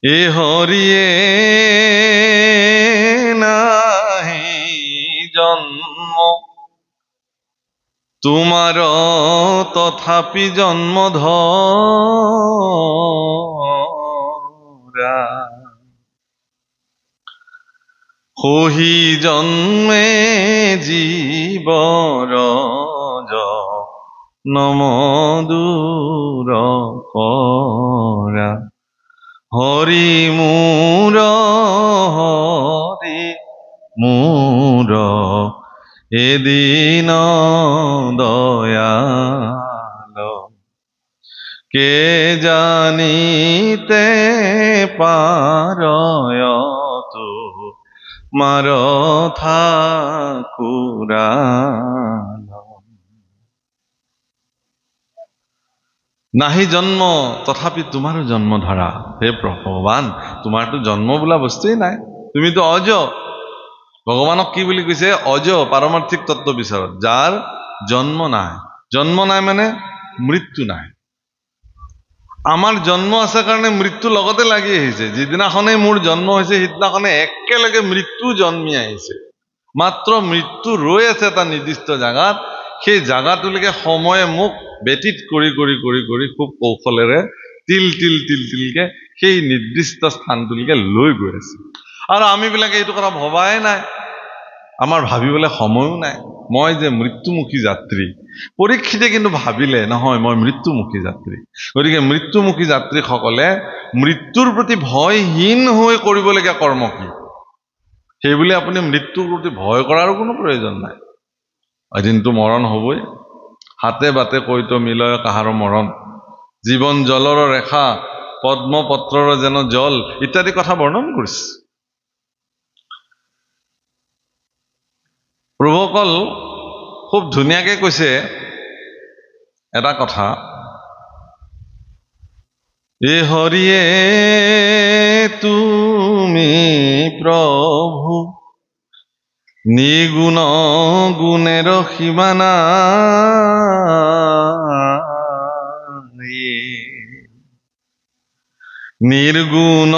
এ হরিয়ে নাহি জন্ম তোমার তথাপি জন্ম ধরা হহি জন্মে জীবর নম দূর করা হরি মূর এদিন দয়াল কে জানিতে পারয় মার ঠাকুরাল নাহি জন্ম তথাপি তোমারও জন্ম ধরা হে ভগৱান তোমাৰতো জন্ম বোলা বস্তুৱেই নাই তুমিতো অজ ভগৱানক কি বুলি কৈছে অজ পাৰমাৰ্থিক তত্ত্ব বিচাৰত যাৰ জন্ম নাই মানে মৃত্যু নাই আমাৰ জন্ম আছে কাৰণে মৃত্যু লগতে লাগি আহিছে যিদিনাখনে মোৰ জন্ম হৈছে সিদিনাখনে একেলগে মৃত্যু জন্মি আহিছে মাত্ৰ মৃত্যু ৰৈ আছে এটা নিৰ্দিষ্ট জাগাত সেই জাগাটোলৈকে সময়ে মোক বেটিত কৰি খুব কৌশলেৰে তিলকে সেই নিৰ্দিষ্ট স্থানটোলৈকে লৈ গৈ আছে আৰু আমি বিলাকে এইটো কথা ভবাই নাই আমাৰ ভাবিবলৈ সময়ো নাই মই যে মৃত্যুমুখী যাত্ৰী পৰীক্ষিতে কিন্তু ভাবিলে নহয় মই মৃত্যুমুখী যাত্ৰী গতিকে মৃত্যুমুখী যাত্ৰীসকলে মৃত্যুৰ প্ৰতি ভয়হীন হৈ কৰিবলগীয়া কৰ্ম কি সেইবুলি আপুনি মৃত্যুৰ প্ৰতি ভয় কৰাৰ কোনো প্ৰয়োজন নাই এদিনটো মৰণ হ'বই হাতে বাতে কৈত মিলয় কাহাৰ মৰণ জীৱন জলৰ ৰেখা পদ্ম পত্ৰৰ যেন জল ইত্যাদি কথা বৰ্ণন কৰিছে প্ৰভুসকল খুব ধুনীয়াকে কৈছে এটা কথা এ হৰিয়ে তুমি প্ৰভু নিগুণ গুণেৰ সীমানা নিৰ্গুণ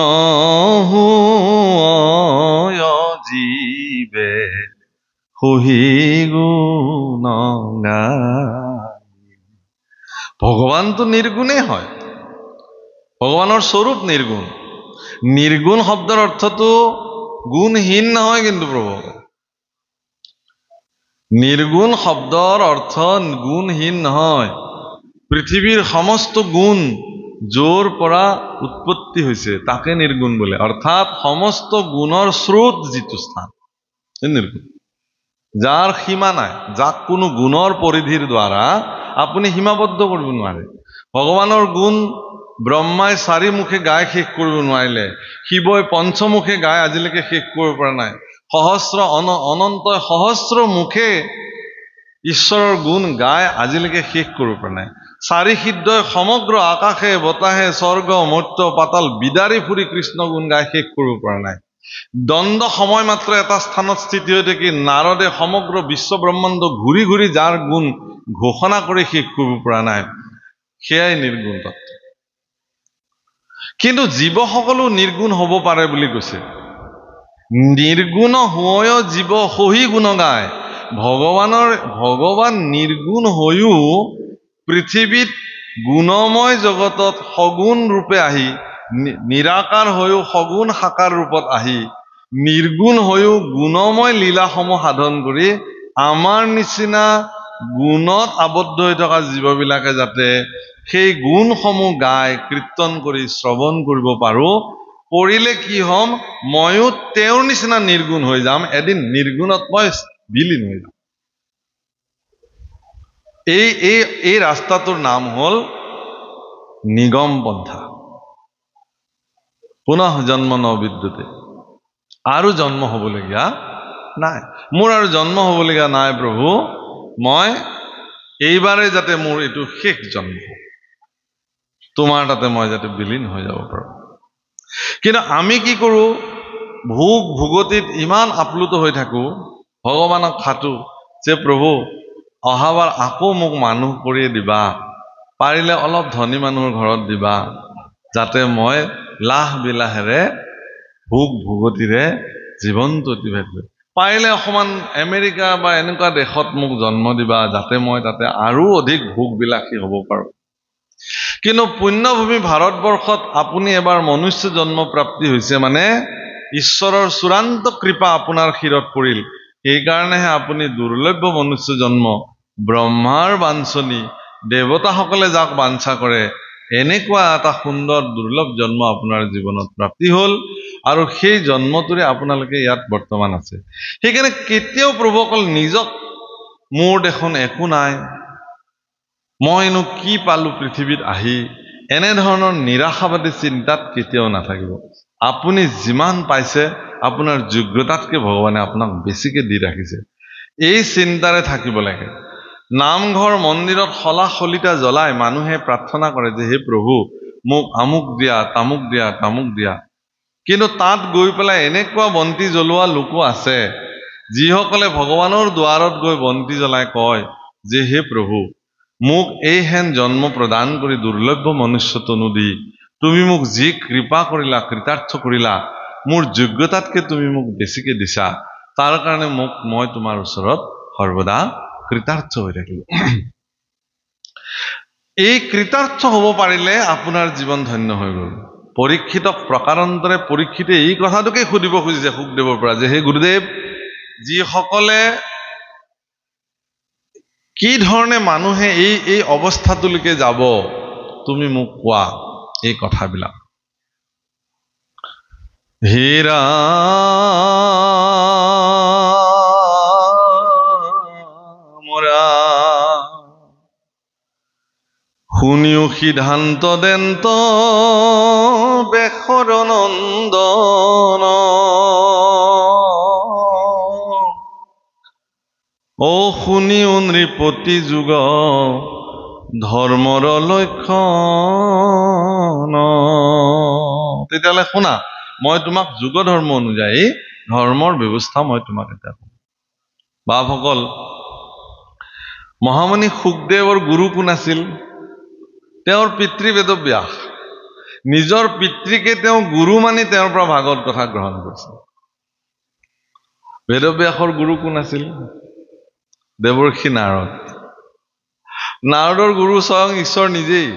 জীবে হুহি গুণ ভগৱান তো নিৰ্গুণে হয় ভগৱানৰ স্বৰূপ নিৰ্গুণ নিৰ্গুণ শব্দৰ অৰ্থটো গুণহীন নহয় কিন্তু প্ৰভু নিৰ্গুণ শব্দৰ অৰ্থ গুণহীন নহয় পৃথিৱীৰ সমস্ত গুণ যোৰ পৰা উৎপত্তি হৈছে তাকে নিৰ্গুণ বোলে অৰ্থাৎ সমস্ত গুণৰ স্ৰোত যিটো স্থান নিৰ্গুণ যাৰ সীমা নাই যাক কোনো গুণৰ পৰিধিৰ দ্বাৰা আপুনি সীমাবদ্ধ কৰিব নোৱাৰে ভগৱানৰ গুণ ব্ৰহ্মাই 4 মুখে গাই শেষ কৰিব নোৱাৰিলে শিৱই পঞ্চমুখে গাই আজিলৈকে শেষ কৰিব পৰা নাই সহস্ৰ অনন্ত সহস্ৰ মুখে ঈশ্বৰৰ গুণ গাই আজিলৈকে শেষ কৰিব পৰা নাই 4 সিদ্ধই সমগ্ৰ আকাশে বতাহে স্বৰ্গ মৰ্ত্য পাতাল বিদাৰি ফুৰি কৃষ্ণ গুণ গাই শেষ কৰিব পৰা নাই দ্বন্দ্ব সময় মাত্ৰ এটা স্থানত স্থিতি হৈ থাকি নাৰদে সমগ্ৰ বিশ্ব ব্ৰহ্মাণ্ড ঘূৰি যাৰ গুণ ঘোষণা কৰি শেষ কৰিব পৰা নাই সেয়াই নিৰ্গুণ তত্ত্ব কিন্তু জীৱসকলো নিৰ্গুণ হ'ব পাৰে বুলি কৈছে নিৰ্গুণ হৈও জীৱ সহি গুণ গায় ভগৱান নিৰ্গুণ হৈও পৃথিৱীত গুণময় জগতত সগুণ ৰূপে আহি নিৰাকাৰ হৈও সগুণ সাকাৰ ৰূপত আহি নিৰ্গুণ হৈও গুণময় লীলাসমূহ সাধন কৰি আমাৰ নিচিনা গুণত আবদ্ধ হৈ থকা জীৱবিলাকে যাতে সেই গুণসমূহ গাই কীৰ্তন কৰি শ্ৰৱণ কৰিব পাৰো কৰিলে কি হ'ম ময়ো তেওঁৰ নিচিনা নিৰ্গুণ হৈ যাম এদিন নিৰ্গুণত মই বিলীন হৈ যাম এই ৰাস্তাটোৰ নাম হ'ল নিগম পন্থা পুনঃ জন্ম নবিদ্যুতে আৰু জন্ম হ'বলগীয়া নাই মোৰ আৰু জন্ম হ'বলগীয়া নাই প্ৰভু মই এইবাৰে যাতে মোৰ এইটো শেষ জন্ম তোমাৰ তাতে মই যাতে বিলীন হৈ যাব পাৰো কিন্তু আমি কি কৰো ভোগতিত ইমান আপ্লুত হৈ থাকো ভগৱানক খাটো যে প্ৰভু অহাবাৰ আকৌ মোক মানুহ কৰি দিবা পাৰিলে অলপ ধনী মানুহৰ ঘৰত দিবা যাতে মই লাহ বিলাহেৰে ভোগ ভোগতিৰে জীৱনটো অতিবাহিত কৰে। পাৰিলে অকমান আমেৰিকা বা এনেকুৱা দেশত মোক জন্ম দিবা, যাতে মই তাতে আৰু অধিক ভোগ বিলাসী হ'ব পাৰো। কিন্তু পুণ্যভূমি ভাৰতবৰ্ষত আপুনি এবাৰ মনুষ্য জন্ম প্ৰাপ্তি হৈছে মানে ঈশ্বৰৰ চূড়ান্ত কৃপা আপোনাৰ শিৰত পৰিল। সেইকাৰণেহে আপুনি দুৰ্লভ্য মনুষ্য জন্ম, ব্ৰহ্মাৰ বাঞ্ছনী, দেৱতাসকলে যাক বাঞ্ছা কৰে, এনেকুৱা এটা সুন্দৰ দুৰ্লভ জন্ম আপোনাৰ জীৱনত প্ৰাপ্তি হ'ল, আৰু সেই জন্মটোৰে আপোনালোকে ইয়াত বৰ্তমান আছে। সেইকাৰণে কেতিয়াও প্ৰভু অকল নিজক মোৰ দেখোন একো নাই, মইনো কি পালো পৃথিৱীত আহি, এনেধৰণৰ নিৰাশাবাদী চিন্তাত কেতিয়াও নাথাকিব। আপুনি যিমান পাইছে আপোনাৰ যোগ্যতাতকে ভগৱানে আপোনাক বেছিকে দি ৰাখিছে, এই চিন্তাৰে থাকিব লাগে। নামঘৰ মন্দিৰত শলা শলিতা জ্বলাই মানুহে প্ৰাৰ্থনা কৰে যে হে প্ৰভু মোক আমুক দিয়া, তামুক দিয়া, তামুক দিয়া। কিন্তু তাত গৈ পেলাই এনেকুৱা বন্তি জ্বলোৱা লোকো আছে যিসকলে ভগৱানৰ দুৱাৰত গৈ বন্তি জ্বলাই কয় যে হে প্ৰভু মোক এইহেন জন্ম প্ৰদান কৰি দুৰ্লভ্য মনুষ্য তনু দি তুমি মোক যি কৃপা কৰিলা, কৃতাৰ্থ কৰিলা, মোৰ যোগ্যতাতকে তুমি মোক বেছিকে দিছা, তাৰ কাৰণে মই তোমাৰ ওচৰত সৰ্বদা কৃতাৰ্থ হৈ থাকিলো। এই কৃতাৰ্থ হ'ব পাৰিলে আপোনাৰ জীৱন ধন্য হৈ গ'ল। পৰীক্ষিতক প্ৰকাৰান্তৰে পৰীক্ষিতে এই কথাটোকে সুধিব খুজিছে শুকদেৱৰ পৰা যে হে গুৰুদেৱ, যিসকলে কি ধৰণে মানুহে এই অৱস্থাটোলৈকে যাব তুমি মোক কোৱা এই কথাবিলাক। হীৰা মৰা শুনিও সিদ্ধান্ত দেন্ত বেশৰ নন্দন, অ শুনিও নৃপতি যুগ ধৰ্মৰ লক্ষণ। তেতিয়াহ'লে শুনা, মই তোমাক যুগ ধৰ্ম অনুযায়ী ধৰ্মৰ ব্যৱস্থা মই তোমাক এতিয়া কম। বাপসকল, মহামুনি শুকদেৱৰ গুৰু কোন আছিল? তেওঁৰ পিতৃ বেদব্যাস। নিজৰ পিতৃকে তেওঁ গুৰু মানি তেওঁৰ পৰা ভাগৱত কথা গ্ৰহণ কৰিছিল। বেদব্যাসৰ গুৰু কোন আছিল? দেৱৰ্ষি নাৰদ। নাৰদৰ গুৰু স্বয়ং ঈশ্বৰ নিজেই।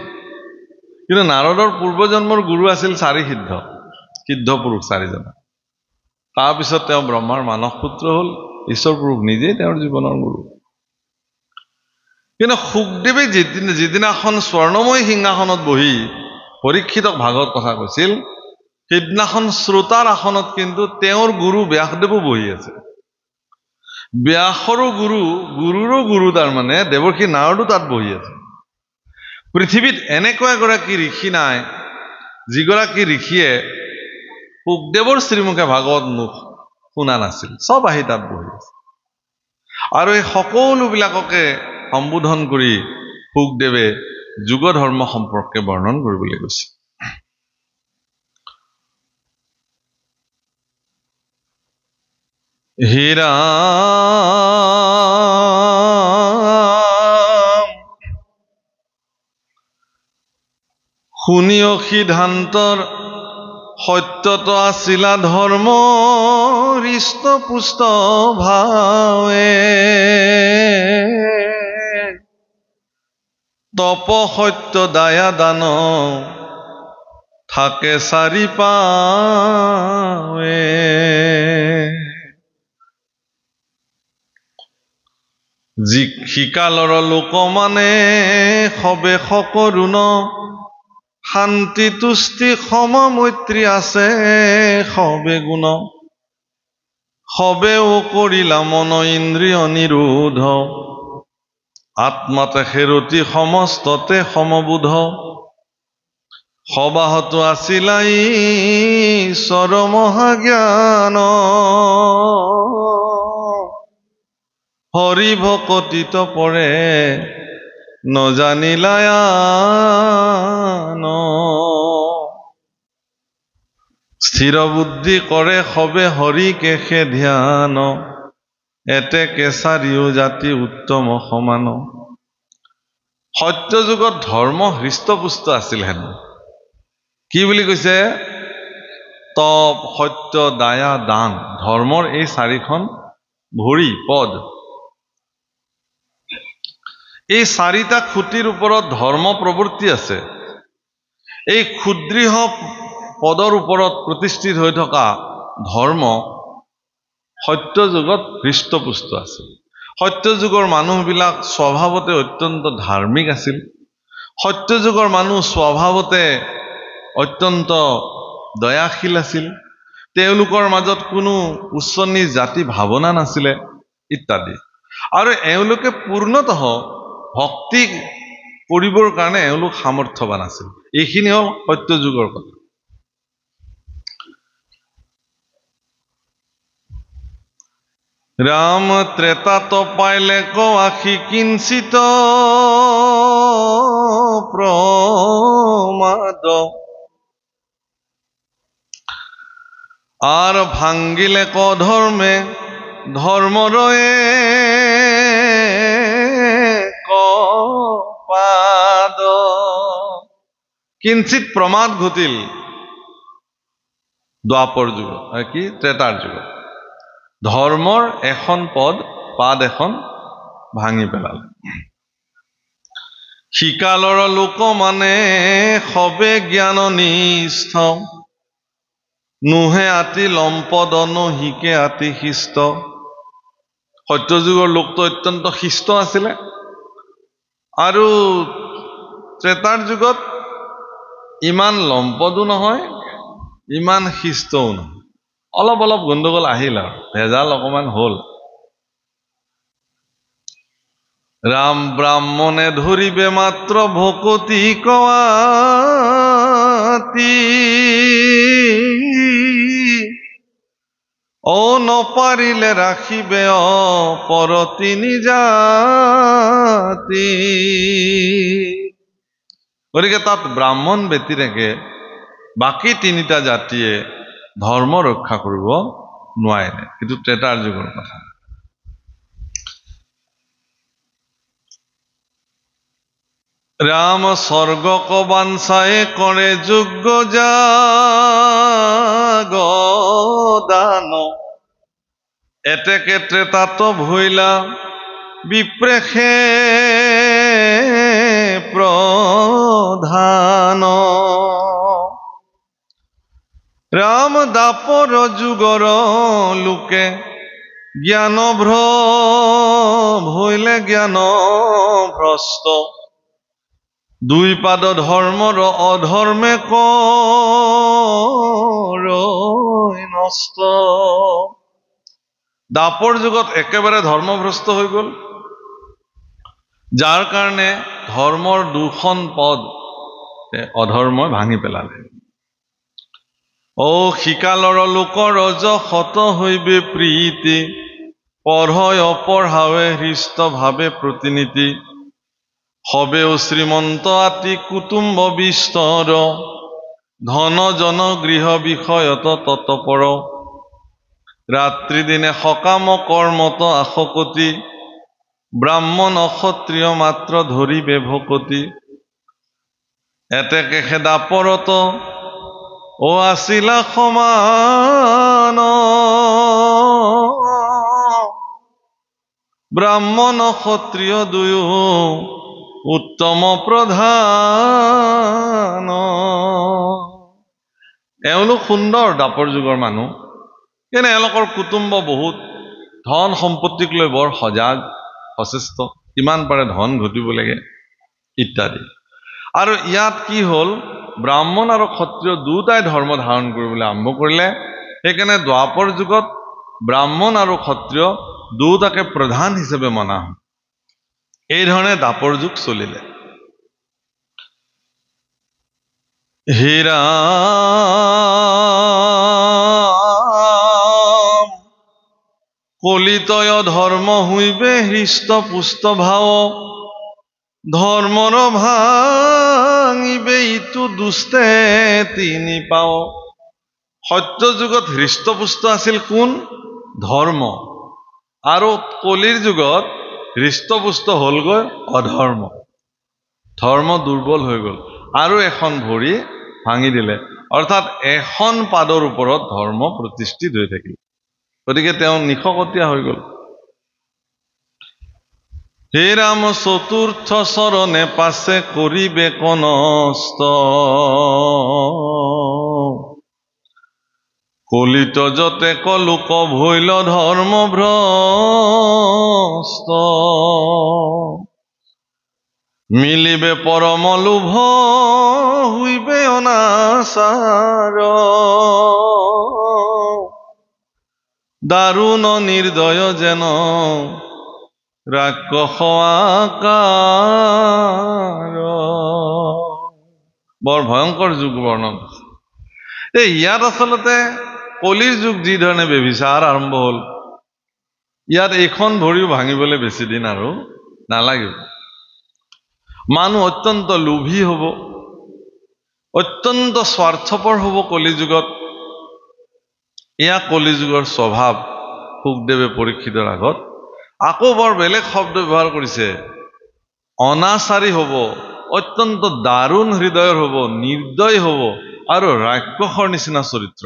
কিন্তু নাৰদৰ পূৰ্বজন্মৰ গুৰু আছিল চাৰি সিদ্ধ পুৰুষ চাৰিজনা। তাৰপিছত তেওঁ ব্ৰহ্মাৰ মানস পুত্ৰ হ'ল, ঈশ্বৰ পুৰুষ নিজেই তেওঁৰ জীৱনৰ গুৰু। কিন্তু শুকদেৱে যিদিনাখন স্বৰ্ণময় সিংহাসনত বহি পৰীক্ষিতক ভাগৱত কথা কৈছিল, সেইদিনাখন শ্ৰোতাৰ আসনত কিন্তু তেওঁৰ গুৰু ব্যাসদেৱো বহি আছে। ব্যাসৰো গুৰুৰো গুৰু তাৰমানে দেৱৰ্ষি নাৰদো তাত বহি আছে। পৃথিৱীত এনেকুৱা এগৰাকী ঋষি নাই যিগৰাকী ঋষিয়ে শুকদেৱৰ শ্ৰীমুখে ভাগৱত মুখ শুনা নাছিল। চব আহি তাত বহি আছে। আৰু এই সকলোবিলাককে সম্বোধন কৰি শুকদেৱে যুগ ধৰ্ম সম্পৰ্কে বৰ্ণন কৰিবলৈ গৈছে। হীৰা শুনিও সিদ্ধান্তৰ সত্যত আছিলা ধৰ্ম হৃষ্টপুষ্ট ভাৱে, তপ সত্য দায়া দান থাকে চাৰি পাৱে। যি সিকালৰ লোক মানে সবে সকৰুণ, শান্তি তুষ্টি সম মৈত্ৰী আছে সবে গুণ, সবেও কৰিলা মন ইন্দ্ৰিয় নিৰোধ, আত্মাতে সেৰতি সমস্ততে সমবোধ, সবাহত আছিলা ঈশ্বৰ মহাজ্ঞান, হৰি ভকতিত পৰে নজানিলায়ান, স্থিৰ বুদ্ধি কৰে সবে হৰি কেশে ধ্যান, এতে কেচাৰিও জাতি উত্তম সমান। সত্য যুগত ধৰ্ম হৃষ্টপুষ্ট আছিল হেনো। কি বুলি কৈছে? তপ, সত্য, দায়া, দান, ধৰ্মৰ এই চাৰিখন ভৰি পদ। এই চাৰিটা খুঁটিৰ ওপৰত ধৰ্ম প্ৰবৃত্তি আছে। এই ক্ষুদ্ৰিহ পদৰ ওপৰত প্ৰতিষ্ঠিত হৈ থকা ধৰ্ম সত্য যুগত হৃষ্টপুষ্ট আছিল। সত্য যুগৰ মানুহবিলাক স্বভাৱতে অত্যন্ত ধাৰ্মিক আছিল। সত্য যুগৰ মানুহ স্বভাৱতে অত্যন্ত দয়াশীল আছিল। তেওঁলোকৰ মাজত কোনো উচ্চ নীচ জাতি ভাৱনা নাছিলে ইত্যাদি। আৰু এওঁলোকে পূৰ্ণতঃ ভক্তি কৰিবৰ কাৰণে এওঁলোক সামৰ্থ্যৱান আছিল। এইখিনি হ'ল সত্য যুগৰ কথা। ৰাম ত্ৰেতাত পাইলে কৱাসি কিঞ্চিত প্ৰমাদ, আৰ ভাঙ্গিলে কধৰ্মে ধৰ্মৰয়ে কপাদ। কিঞ্চিত প্ৰমাদ ঘটিল দ্বাপৰ যুগত, কি ত্ৰেতাৰ যুগত। ধৰ্মৰ এখন পদ, পাদ এখন ভাঙি পেলালে। শিকালৰ লোক মানে সবে জ্ঞান নিষ্ঠ, নোহে আতি লম্পদন হিকে আতি শিষ্ট। সত্যযুগৰ লোকটো অত্যন্ত শিষ্ট আছিলে, আৰু ত্ৰেতাৰ যুগত ইমান লম্পদো নহয়, ইমান শিষ্টও নহয়। অলপ অলপ গণ্ডগোল আহিল আৰু ভেজাল অকমান হ'ল। ৰাম ব্ৰাহ্মণে ধৰিবে মাত্ৰ ভকতি কোৱাতি, ও নপাৰিলে ৰাখিবে অপৰতি নিজাতি। গতিকে তাত ব্ৰাহ্মণ ব্যতিৰেকে বাকী তিনিটা জাতিয়ে ধৰ্ম ৰক্ষা কৰিব নোৱাৰিলে। কিন্তু ত্ৰেতাৰ যুগৰ কথা। ৰাম স্বৰ্গক বাঞ্ছায়ে কৰে যোগ্য যাগ দান, এতেকে ত্ৰেতাত ভৈলা বিপ্ৰেষে প্ৰধান। ৰাম দাপৰ যুগৰ লোকে জ্ঞান ভৈলে জ্ঞান ভ্ৰষ্ট, দুই পাদ ধৰ্মৰ অধৰ্মে কৰৈ নষ্ট। দাপৰ যুগত একেবাৰে ধৰ্মভ্ৰষ্ট হৈ গ'ল, যাৰ কাৰণে ধৰ্মৰ দুখন পদ অধৰ্মই ভাঙি পেলালে। ও শিকালৰ লোকৰ ৰজ শত হৈবে প্ৰীতি, পঢ়য় অপঢ়াৱে হৃষ্ট ভাৱে প্ৰতিনীতি। হবেও শ্ৰীমন্ত আতি কুটুম্ব বিস্তৰ, ধন জন গৃহ বিষয়ত তৎপৰ। ৰাত্ৰি দিনে সকাম কৰ্মত আশকতি, ব্ৰাহ্মণ অক্ষত্ৰিয় মাত্ৰ ধৰিবে ভকতি। এতেকে সে দাপৰত ও আছিলা সমান, ব্ৰাহ্মণ ক্ষত্ৰিয় দুয়ো উত্তম প্ৰধান। এওঁলোক সুন্দৰ দাপৰ যুগৰ মানুহ, কিন্তু এওঁলোকৰ কুটুম্ব বহুত, ধন সম্পত্তিক লৈ বৰ সজাগ সচেষ্ট, কিমান পাৰে ধন ঘটিব লাগে ইত্যাদি। আৰু ইয়াত কি হ'ল, ব্ৰাহ্মণ আৰু ক্ষত্ৰিয় দুটাই ধৰ্ম ধাৰণ কৰিবলৈ আৰম্ভ কৰিলে। সেইকাৰণে দ্বাপৰ যুগত ব্ৰাহ্মণ আৰু ক্ষত্ৰিয় দুটাকে প্ৰধান হিচাপে মনা হয়। এই ধৰণে দাপৰ যুগ চলিলে। হীৰাম কলিতয় ধৰ্ম হইবে হৃষ্ট পুষ্ট ভাৱ, ধৰ্মৰ ভাঙিবে ইটো দুষ্টে তিনি পাও। সত্য যুগত হৃষ্টপুষ্ট আছিল কোন? ধৰ্ম। আৰু কলিৰ যুগত হৃষ্টপুষ্ট হ'লগৈ অধৰ্ম। ধৰ্ম দুৰ্বল হৈ গ'ল, আৰু এখন ভৰি ভাঙি দিলে। অৰ্থাৎ এখন পাদৰ ওপৰত ধৰ্ম প্ৰতিষ্ঠিত হৈ থাকিল। গতিকে তেওঁ নিশকতীয়া হৈ গ'ল। হে ৰাম চতুৰ্থ চৰণে পাছে কৰিবে কনস্ত, কলিত যতে কলোক ভৈল ধৰ্ম ভ্ৰষ্ট, মিলিবে পৰম লোভ হুইবে অনাচাৰ, দাৰুণ নিৰ্দয় যেন ৰাক্ষস আকাৰ। বৰ ভয়ংকৰ যুগ বৰ্ণন। ইয়াত আচলতে কলিৰ যুগ যি ধৰণে ব্যভিচাৰ আৰম্ভ হ'ল, ইয়াত এইখন ভৰিও ভাঙিবলৈ বেছি দিন আৰু নালাগিব। মানুহ অত্যন্ত লোভী হ'ব, অত্যন্ত স্বাৰ্থপৰ হ'ব কলিযুগত। এয়া কলিযুগৰ স্বভাৱ। শুকদেৱে পৰীক্ষিতৰ আগত আকৌ বৰ বেলেগ শব্দ ব্যৱহাৰ কৰিছে। অনাচাৰী হ'ব, অত্যন্ত দাৰুণ হৃদয়ৰ হ'ব, নিৰ্দয় হ'ব আৰু ৰাক্ষসৰ নিচিনা চৰিত্ৰ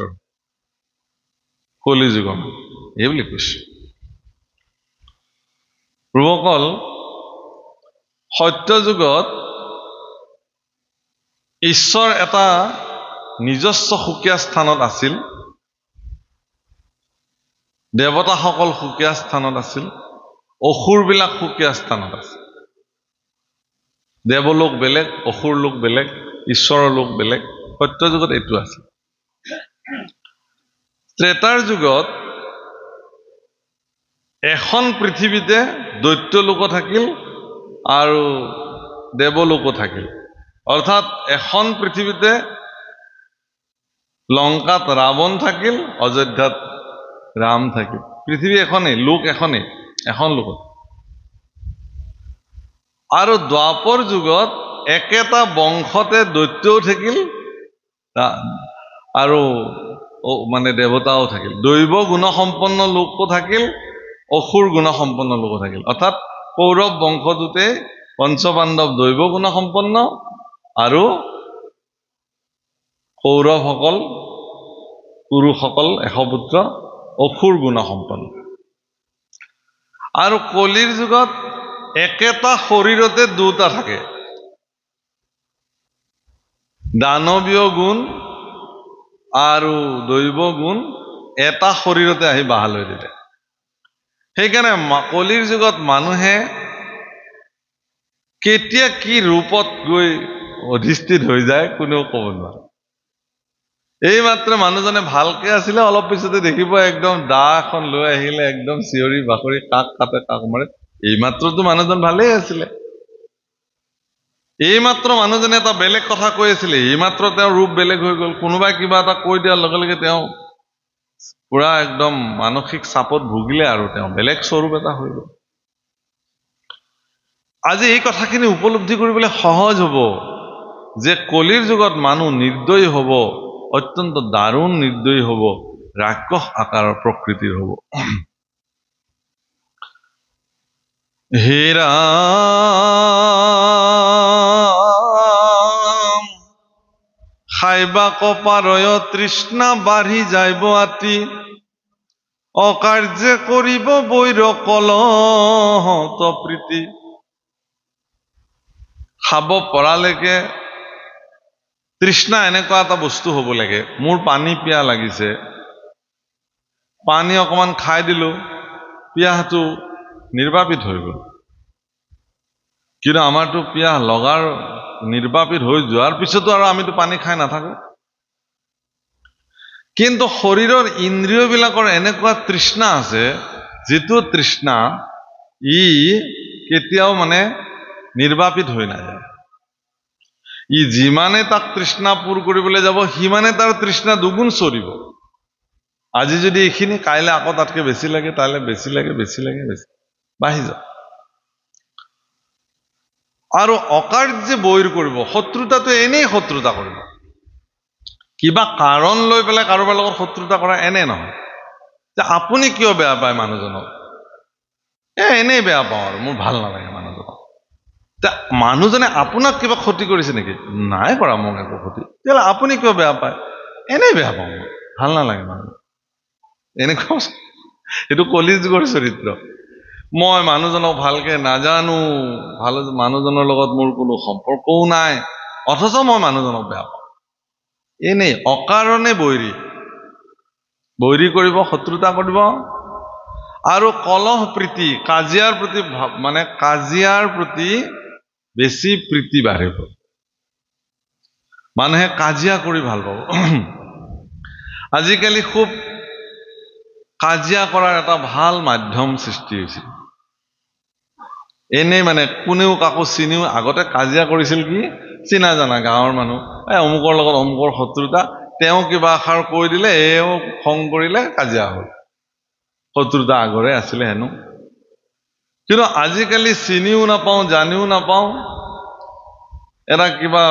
কলিযুগত, এই বুলি কৈছে। প্ৰভুসকল, সত্যযুগত ঈশ্বৰ এটা নিজস্ব সুকীয়া স্থানত আছিল, দেৱতাসকল সুকীয়া স্থানত আছিল, অসুৰবিলাক সুকীয়া স্থানত আছিল। দেৱলোক বেলেগ, অসুৰ লোক বেলেগ, ঈশ্বৰৰ লোক বেলেগ। সত্যযুগত এইটো আছিল। ত্ৰেতাৰ যুগত এখন পৃথিৱীতে দৈত্য লোক থাকিল আৰু দেৱলোকো থাকিল। অৰ্থাৎ এখন পৃথিৱীতে লংকাত ৰাৱণ থাকিল, অযোধ্যাত ৰাম থাকিল। পৃথিৱী এখনেই, লোক এখনেই, এখন লোকত। আৰু দ্বাপৰ যুগত একেটা বংশতে দৈত্যও থাকিল আৰু মানে দেৱতাও থাকিল। দৈৱ গুণসম্পন্ন লোকো থাকিল, অসুৰ গুণসম্পন্ন লোকো থাকিল। অৰ্থাৎ কৌৰৱ বংশটোতে পঞ্চপাণ্ডৱ দৈৱ গুণসম্পন্ন আৰু কৌৰৱসকল, পুৰুষসকল 100 পুত্ৰ অসুৰ গুণসম্পন্ন। আৰু কলিৰ যুগত একেটা শৰীৰতে দুটা থাকে, দানৱীয় গুণ আৰু দৈৱ গুণ এটা শৰীৰতে আহি বাহাল হৈ দিলে। সেইকাৰণে কলিৰ যুগত মানুহে কেতিয়া কি ৰূপত গৈ অধিষ্ঠিত হৈ যায় কোনেও ক'ব নোৱাৰে। এইমাত্ৰ মানুহজনে ভালকে আছিলে, অলপ পিছতে দেখিব একদম দা এখন লৈ আহিলে, একদম চিঞৰি বাখৰি কাক কাটে কাক মাৰে। এইমাত্ৰতো মানুহজন ভালেই আছিলে, এইমাত্ৰ মানুহজনে এটা বেলেগ কথা কৈ আছিলে, এইমাত্ৰ তেওঁৰ ৰূপ বেলেগ হৈ গ'ল। কোনোবাই কিবা এটা কৈ দিয়াৰ লগে লগে তেওঁ পুৰা একদম মানসিক চাপত ভুগিলে আৰু তেওঁ বেলেগ স্বৰূপ এটা হৈ গ'ল। আজি এই কথাখিনি উপলব্ধি কৰিবলৈ সহজ হ'ব যে কলিৰ যুগত মানুহ নিৰ্দয়ী হ'ব, অত্যন্ত দাৰুণ নিৰ্দয়ী হ'ব, ৰাক্ষস আকাৰৰ প্ৰকৃতিৰ হ'ব। হে ৰাম খাইবা কপাৰয় তৃষ্ণা বাঢ়ি যাইব আতি, অকাৰ্যে কৰিব বৈৰ কলহত প্ৰীতি। খাব পৰালৈকে তৃষ্ণা এনেকুৱা এটা বস্তু হ'ব লাগে, মোৰ পানী পিয়াহ লাগিছে, পানী অকমান খাই দিলো, পিয়াহটো নিৰ্বাপিত হৈ গ'ল। কিন্তু আমাৰতো পিয়াহ লগাৰ নিৰ্বাপিত হৈ যোৱাৰ পিছতো আৰু আমিতো পানী খাই নাথাকো। কিন্তু শৰীৰৰ ইন্দ্ৰিয়বিলাকৰ এনেকুৱা তৃষ্ণা আছে, যিটো তৃষ্ণা ই কেতিয়াও মানে নিৰ্বাপিত হৈ নাযায়। ই যিমানে তাক তৃষ্ণা পূৰ কৰিবলৈ যাব, সিমানে তাৰ তৃষ্ণা দুগুণ চৰিব। আজি যদি এইখিনি, কাইলৈ আকৌ তাতকে বেছি লাগে, তাইলৈ বেছি লাগে, বেছি লাগে, বেছি বাঢ়ি যাব। আৰু অকাৰ্যে বৈৰ কৰিব, শত্ৰুতাটো এনেই শত্ৰুতা কৰিব। কিবা কাৰণ লৈ পেলাই কাৰোবাৰ লগত শত্ৰুতা কৰা এনে নহয় যে আপুনি কিয় বেয়া পায় মানুহজনক, এনেই বেয়া পাওঁ আৰু মোৰ ভাল নালাগে মানুহজনক। মানুহজনে আপোনাক কিবা ক্ষতি কৰিছে নেকি? নাই কৰা মোক একো ক্ষতি, তেতিয়াহ'লে আপুনি কিয় বেয়া পায়? এনেই বেয়া পাওঁ মই, ভাল নালাগে মানুহ এনেকুৱা। এইটো কলি যুগৰ চৰিত্ৰ। মই মানুহজনক ভালকে নাজানো, মানুহজনৰ লগত মোৰ কোনো সম্পৰ্কও নাই, অথচ মই মানুহজনক বেয়া পাওঁ। এনেই অকাৰণে বৈৰী কৰিব, শত্ৰুতা কৰিব, আৰু কলহ প্ৰীতি, কাজিয়াৰ প্ৰতি মানে কাজিয়াৰ প্ৰতি বেছি প্ৰীতি বাঢ়িব। মানুহে কাজিয়া কৰি ভাল পাব। আজিকালি খুব কাজিয়া কৰাৰ এটা ভাল মাধ্যম সৃষ্টি হৈছে। এনেই মানে কোনেও কাকো চিনিও, আগতে কাজিয়া কৰিছিল কি চিনা জানা গাঁৱৰ মানুহ, অমুকৰ লগত অমুকৰ শত্ৰুতা, তেওঁ কিবা এষাৰ কৈ দিলে এও খং কৰিলে কাজিয়া হ'ল, শত্ৰুতা আগৰে আছিলে হেনো। কিন্তু আজিকালি চিনিও নাপাওঁ, জানিও নাপাওঁ, এটা কিবা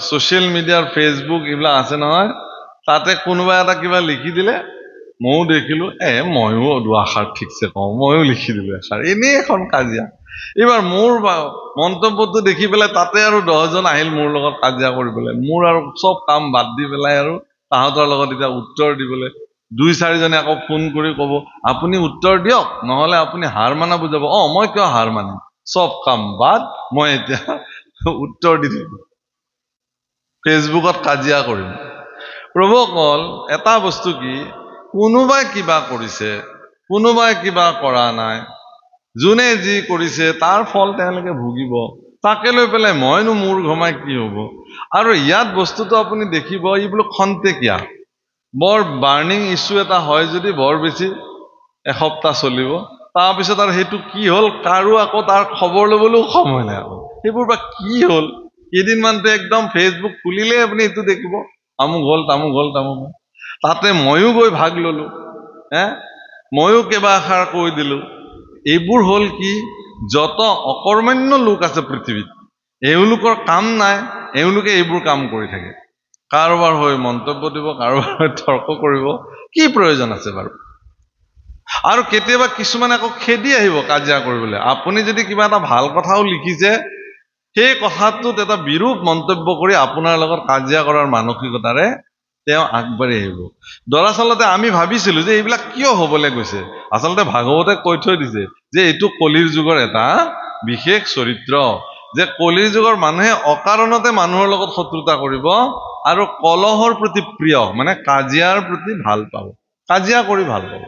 ছচিয়েল মিডিয়াৰ ফেচবুক এইবিলাক আছে নহয়, তাতে কোনোবা এটা কিবা লিখি দিলে, ময়ো দেখিলো, ময়ো দুআষাৰ ঠিকছে কওঁ, ময়ো লিখি দিলো এষাৰ, এনেই এখন কাজিয়া। এইবাৰ মোৰ মন্তব্যটো দেখি পেলাই তাতে আৰু 10জন আহিল মোৰ লগত কাজিয়া কৰিবলৈ। মোৰ আৰু চব কাম বাদ দি পেলাই আৰু তাহাঁতৰ লগত এতিয়া উত্তৰ দিবলৈ 2-4জনে আকৌ ফোন কৰি কব, আপুনি উত্তৰ দিয়ক, নহলে আপুনি হাৰ মানা বুজাব। মই কিয় হাৰ মানিম, চব কাম বাদ, মই এতিয়া উত্তৰ দি দিম, ফেচবুকত কাজিয়া কৰিম। প্ৰভুসকল, এটা বস্তু কি, কোনোবাই কিবা কৰিছে, কোনোবাই কিবা কৰা নাই, যোনে যি কৰিছে তাৰ ফল তেওঁলোকে ভুগিব, তাকে লৈ পেলাই মইনো মূৰ ঘমাই কি হব। আৰু ইয়াত বস্তুটো আপুনি দেখিব, এইবিলাক খন্তেকীয়া, বৰ বাৰ্নিং ইছ্যু এটা হয় যদি বৰ বেছি এসপ্তাহ চলিব, তাৰপিছত আৰু সেইটো কি হ'ল কাৰো আকৌ তাৰ খবৰ ল'বলৈও সময় নাই। আকৌ সেইবোৰ বা কি হ'ল, কেইদিনমানটো একদম ফেচবুক খুলিলে আপুনি এইটো দেখিব, আমুক হ'ল তামুক হ'ল তামুক হ'ল। তাতে ময়ো গৈ ভাগ ললো, ময়ো কেইবা এষাৰ কৈ দিলো। এইবোৰ হ'ল কি, যত অকৰ্মণ্য লোক আছে পৃথিৱীত, এওঁলোকৰ কাম নাই, এওঁলোকে এইবোৰ কাম কৰি থাকে। কাৰোবাৰ হৈ মন্তব্য দিব, কাৰোবাৰ হৈ তৰ্ক কৰিব, কি প্ৰয়োজন আছে বাৰু? আৰু কেতিয়াবা কিছুমানে আকৌ খেদি আহিব কাজিয়া কৰিবলৈ। আপুনি যদি কিবা এটা ভাল কথাও লিখিছে, সেই কথাটোত এটা বিৰূপ মন্তব্য কৰি আপোনাৰ লগত কাজিয়া কৰাৰ মানসিকতাৰে তেওঁ আগবাঢ়ি আহিব। দৰাচলতে আমি ভাবিছিলো যে এইবিলাক কিয় হবলৈ গৈছে, আচলতে ভাগৱতে কৈ থৈ দিছে যে এইটো কলিৰ যুগৰ এটা বিশেষ চৰিত্ৰ, যে কলিৰ যুগৰ মানুহে অকাৰণতে মানুহৰ লগত শত্ৰুতা কৰিব আৰু কলহৰ প্ৰতি প্ৰিয়, মানে কাজিয়াৰ প্ৰতি ভাল পাব, কাজিয়া কৰি ভাল পাব।